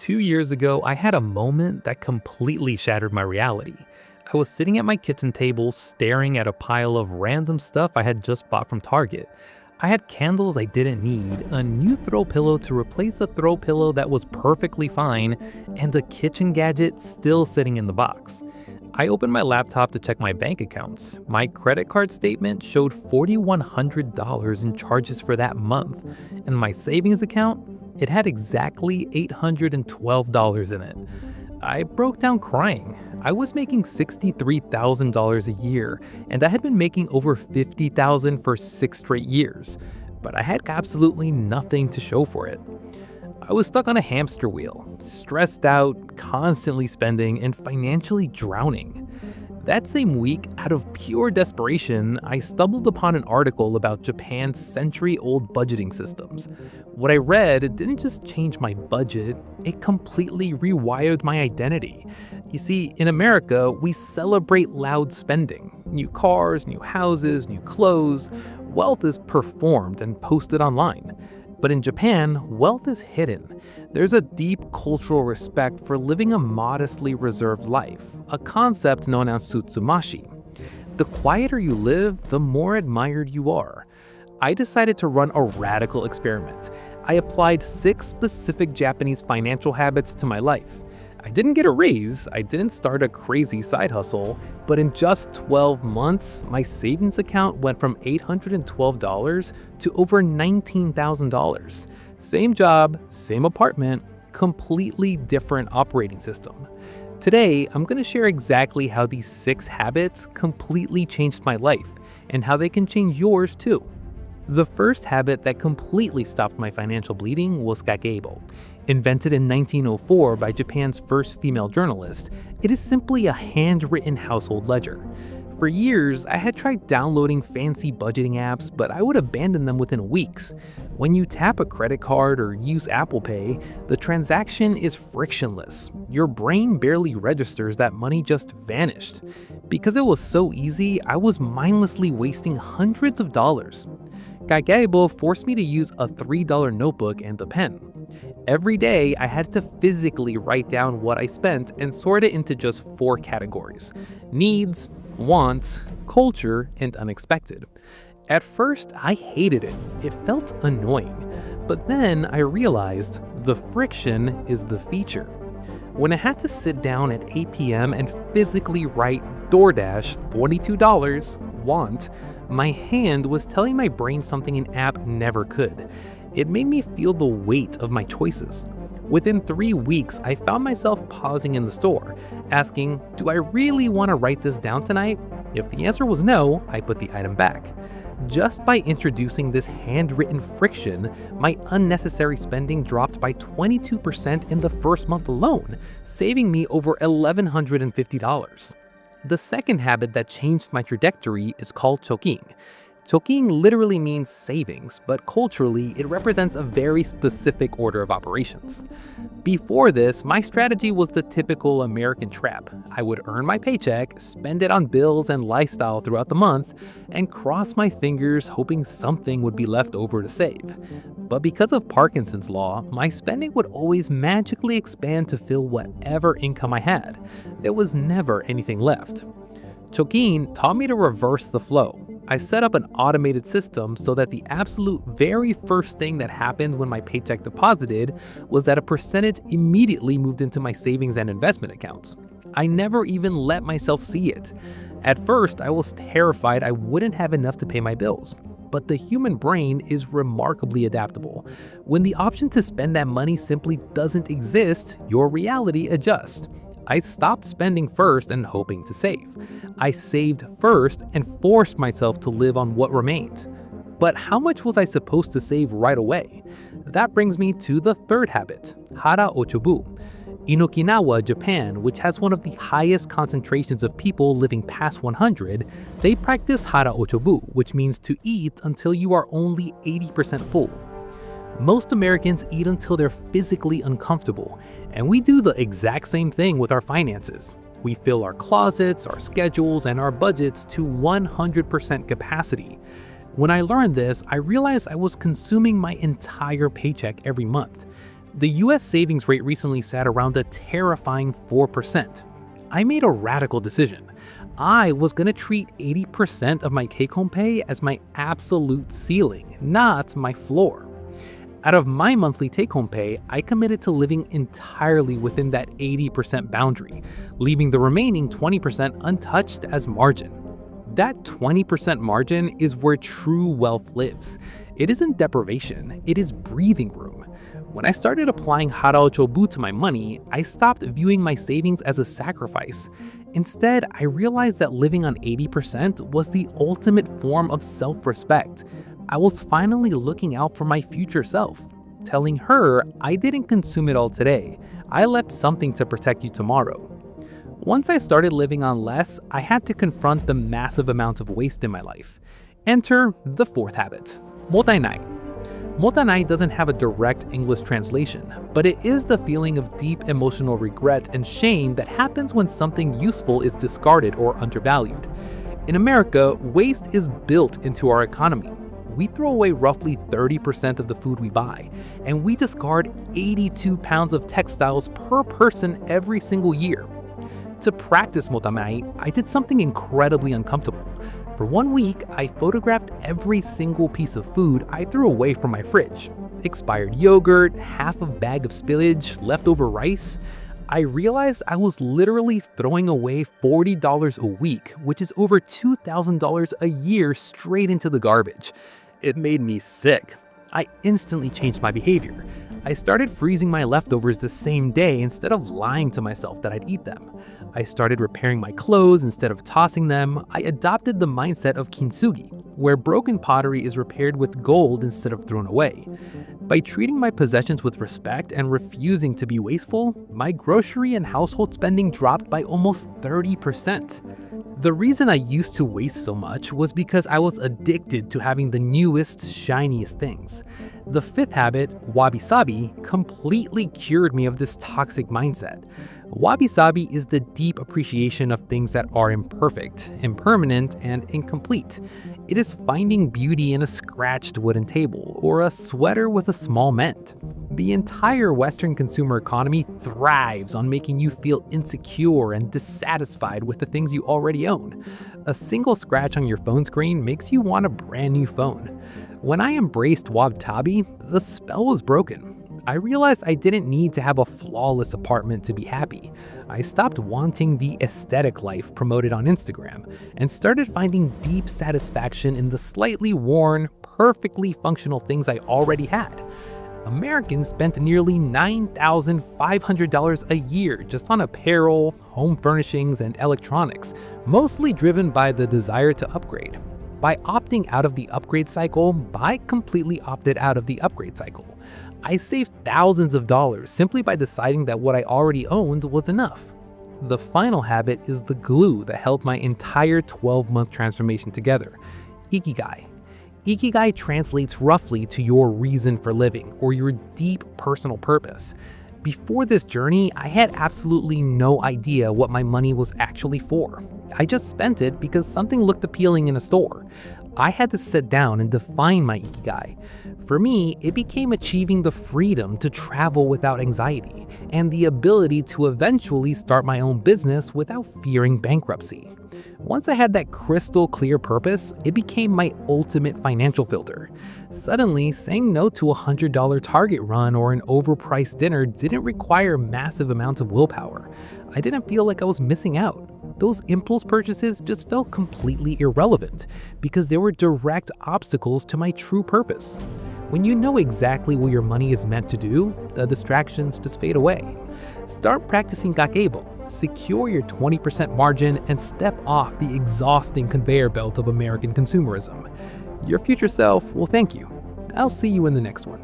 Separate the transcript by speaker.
Speaker 1: 2 years ago, I had a moment that completely shattered my reality. I was sitting at my kitchen table staring at a pile of random stuff I had just bought from Target. I had candles I didn't need, a new throw pillow to replace a throw pillow that was perfectly fine, and a kitchen gadget still sitting in the box. I opened my laptop to check my bank accounts. My credit card statement showed $4,100 in charges for that month, and my savings account, it had exactly $812 in it. I broke down crying. I was making $63,000 a year, and I had been making over $50,000 for 6 straight years, but I had absolutely nothing to show for it. I was stuck on a hamster wheel, stressed out, constantly spending, and financially drowning. That same week, out of pure desperation, I stumbled upon an article about Japan's century-old budgeting systems. What I read didn't just change my budget, it completely rewired my identity. You see, in America, we celebrate loud spending. New cars, new houses, new clothes. Wealth is performed and posted online. But in Japan, wealth is hidden. There's a deep cultural respect for living a modestly reserved life, a concept known as tsutsumashi. The quieter you live, the more admired you are. I decided to run a radical experiment. I applied 6 specific Japanese financial habits to my life. I didn't get a raise, I didn't start a crazy side hustle, but in just 12 months, my savings account went from $812 to over $19,000. Same job, same apartment, completely different operating system. Today, I'm going to share exactly how these 6 habits completely changed my life and how they can change yours too. The first habit that completely stopped my financial bleeding was Kakeibo. Invented in 1904 by Japan's first female journalist, it is simply a handwritten household ledger. For years, I had tried downloading fancy budgeting apps, but I would abandon them within weeks. When you tap a credit card or use Apple Pay, the transaction is frictionless. Your brain barely registers that money just vanished. Because it was so easy, I was mindlessly wasting hundreds of dollars. Kakeibo forced me to use a $3 notebook and a pen. Every day, I had to physically write down what I spent and sort it into just 4 categories: needs, wants, culture, and unexpected. At first, I hated it. It felt annoying. But then I realized the friction is the feature. When I had to sit down at 8 p.m. and physically write DoorDash $42 want, my hand was telling my brain something an app never could. It made me feel the weight of my choices. Within 3 weeks, I found myself pausing in the store, asking, do I really want to write this down tonight? If the answer was no, I put the item back. Just by introducing this handwritten friction, my unnecessary spending dropped by 22% in the first month alone, saving me over $1,150. The second habit that changed my trajectory is called choking. Choking literally means savings, but culturally, it represents a very specific order of operations. Before this, my strategy was the typical American trap. I would earn my paycheck, spend it on bills and lifestyle throughout the month, and cross my fingers hoping something would be left over to save. But because of Parkinson's law, my spending would always magically expand to fill whatever income I had. There was never anything left. Chokin taught me to reverse the flow. I set up an automated system so that the absolute very first thing that happened when my paycheck deposited was that a percentage immediately moved into my savings and investment accounts. I never even let myself see it. At first, I was terrified I wouldn't have enough to pay my bills. But the human brain is remarkably adaptable. When the option to spend that money simply doesn't exist, your reality adjusts. I stopped spending first and hoping to save. I saved first and forced myself to live on what remained. But how much was I supposed to save right away? That brings me to the third habit, Hara Hachi Bu. In Okinawa, Japan, which has one of the highest concentrations of people living past 100, they practice Hara Hachi Bu, which means to eat until you are only 80% full. Most Americans eat until they're physically uncomfortable, and we do the exact same thing with our finances. We fill our closets, our schedules, and our budgets to 100% capacity. When I learned this, I realized I was consuming my entire paycheck every month.
Speaker 2: The US savings rate recently sat around a terrifying 4%. I made a radical decision. I was going to treat 80% of my take-home pay as my absolute ceiling, not my floor. Out of my monthly take-home pay, I committed to living entirely within that 80% boundary, leaving the remaining 20% untouched as margin. That 20% margin is where true wealth lives. It isn't deprivation, it is breathing room. When I started applying Hara Hachi Bu to my money, I stopped viewing my savings as a sacrifice. Instead, I realized that living on 80% was the ultimate form of self-respect. I was finally looking out for my future self, telling her I didn't consume it all today. I left something to protect you tomorrow. Once I started living on less, I had to confront the massive amount of waste in my life. Enter the fourth habit, motainai. Motainai doesn't have a direct English translation, but it is the feeling of deep emotional regret and shame that happens when something useful is discarded or undervalued. In America, waste is built into our economy. We throw away roughly 30% of the food we buy, and we discard 82 pounds of textiles per person every single year. To practice motainai, I did something incredibly uncomfortable. For 1 week, I photographed every single piece of food I threw away from my fridge. Expired yogurt, half a bag of spillage, leftover rice. I realized I was literally throwing away $40 a week, which is over $2,000 a year straight into the garbage. It made me sick. I instantly changed my behavior. I started freezing my leftovers the same day instead of lying to myself that I'd eat them. I started repairing my clothes instead of tossing them. I adopted the mindset of kintsugi, where broken pottery is repaired with gold instead of thrown away. By treating my possessions with respect and refusing to be wasteful, my grocery and household spending dropped by almost 30%. The reason I used to waste so much was because I was addicted to having the newest, shiniest things. The fifth habit, wabi-sabi, completely cured me of this toxic mindset. Wabi-sabi is the deep appreciation of things that are imperfect, impermanent, and incomplete. It is finding beauty in a scratched wooden table or a sweater with a small mend. The entire Western consumer economy thrives on making you feel insecure and dissatisfied with the things you already own. A single scratch on your phone screen makes you want a brand new phone. When I embraced wabi-sabi, the spell was broken. I realized I didn't need to have a flawless apartment to be happy. I stopped wanting the aesthetic life promoted on Instagram and started finding deep satisfaction in the slightly worn, perfectly functional things I already had. Americans spent nearly $9,500 a year just on apparel, home furnishings, and electronics, mostly driven by the desire to upgrade. By opting out of the upgrade cycle, I completely opted out of the upgrade cycle. I saved thousands of dollars simply by deciding that what I already owned was enough. The final habit is the glue that held my entire 12-month transformation together: ikigai. Ikigai translates roughly to your reason for living or your deep personal purpose. Before this journey, I had absolutely no idea what my money was actually for. I just spent it because something looked appealing in a store. I had to sit down and define my ikigai. For me, it became achieving the freedom to travel without anxiety and the ability to eventually start my own business without fearing bankruptcy. Once I had that crystal clear purpose, it became my ultimate financial filter. Suddenly, saying no to a $100 Target run or an overpriced dinner didn't require massive amounts of willpower. I didn't feel like I was missing out. Those impulse purchases just felt completely irrelevant because they were direct obstacles to my true purpose. When you know exactly what your money is meant to do, the distractions just fade away. Start practicing Kakeibo, secure your 20% margin, and step off the exhausting conveyor belt of American consumerism. Your future self will thank you. I'll see you in the next one.